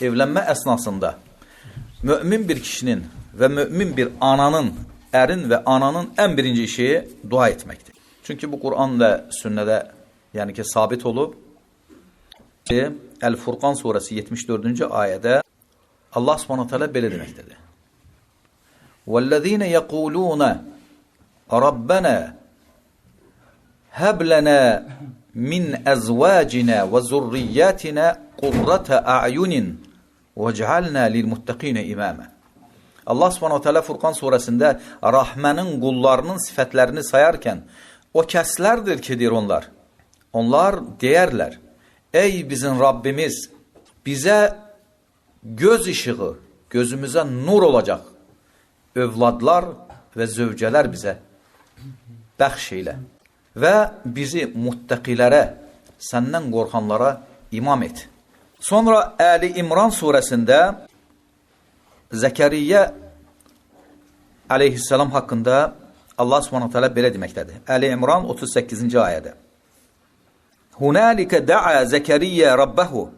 evlənmə əsnasında mümin bir kişinin və mümin bir ananın, ərin və ananın ən birinci işi dua etməkdir. Çünki bu Quran və sünnədə yəni ki sabit olub. Əl-Furqan surəsi 74-cü ayədə Allah Subhanahu taala belə deməkdədir. وَالَّذِينَ يَقُولُونَ رَبَّنَا هَبْ لَنَا مِنْ أَزْوَاجِنَا وَزُرِّيَّاتِنَا قُرَّةَ أَعْيُنٍ وَاجْعَلْنَا لِلْمُتَّقِينَ إِمَامًا. Allah Subhanahu taala Furqan surəsində Rahmənin qullarının sifətlərini sayarkən o kəslərdir ki, deyir onlar. Onlar deyərlər: Ey bizim Rabbimiz, bizə göz işığı, gözümüzə nur olacaq övladlar və zövcələr bizə bəxş elə və bizi muttəqilərə, səndən qorxanlara imam et. Sonra Əli İmran surəsində Zəkəriyyə aleyhissalam haqqında Allah Subhanahu taala belə deməkdədir. Əli İmran 38-ci ayədə. Hunalika da'a Zəkəriyyə rabbahu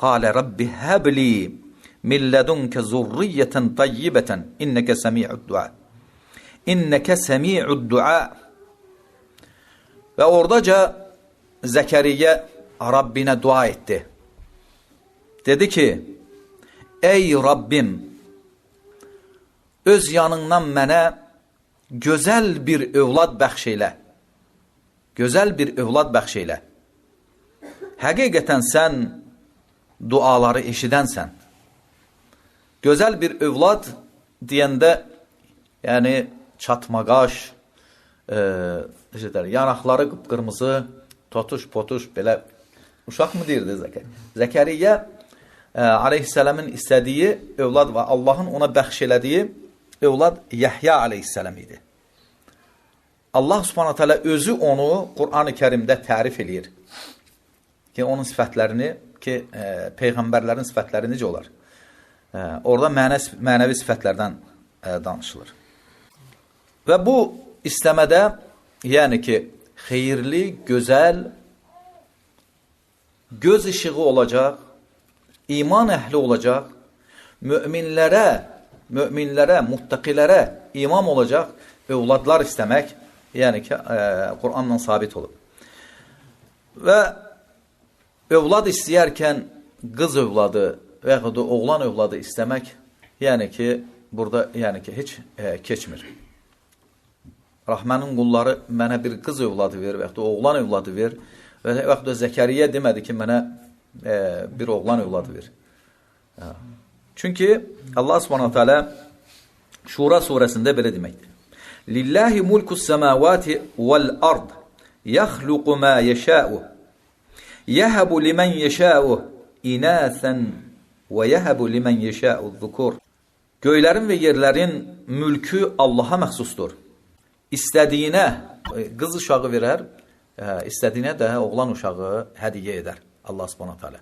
qala rabbi habli min ladunka zurriyeten tayyibeten inneke semi'ud dua. İnneke semi'ud dua. Və oradaca Zəkəriyyə Rabbinə dua etdi. Dedi ki, ey Rabbim, öz yanından mənə gözəl bir övlad bəxş elə. Gözəl bir övlad bəxş elə. Həqiqətən sən duaları eşidənsən. Gözəl bir övlad deyəndə, yəni çatmaqaş, yanaqları qıpqırmızı, totuş-potuş, belə uşaq mı deyirdi Zəkəriyyə aleyhisselamın istədiyi övlad və Allahın ona bəxş elədiyi övlad Yahya aleyhisselam idi. Allah Subhanahu taala özü onu Qur'an-ı Kərimdə tərif eləyir. Ki onun sifətlərini, ki peyğəmbərlərin sifətləri necə olar? Orada mənəvi sifətlərdən danışılır. Və bu istəmədə, yəni ki, xeyirli, gözəl, göz işığı olacaq, iman əhli olacaq, möminlərə, muttaqilərə imam olacaq övladlar istəmək, yəni ki, Qur'anla sabit olub. Və övlad istəyərkən qız övladı və yaxud da oğlan övladı istəmək, yəni ki, burada yəni ki, heç keçmir. Rahmənin qulları mənə bir qız övladı ver və yaxud da oğlan övladı ver və yaxud da Zəkəriyyə demədi ki, mənə bir oğlan övladı ver. Çünki Allah Subhanahu taala Şura surəsində belə deməkdir. Lillahi mulkus semavati vel ard yakhluqu ma yasha'u yehabu limen yasha'u inathan və yehabu limen yasha'u zukur. Göylərin və yerlərin mülkü Allaha məxsusdur. İstədiyinə qız uşağı verər, istədiyinə də oğlan uşağı hədiyyə edər Allah Subhanahu taala.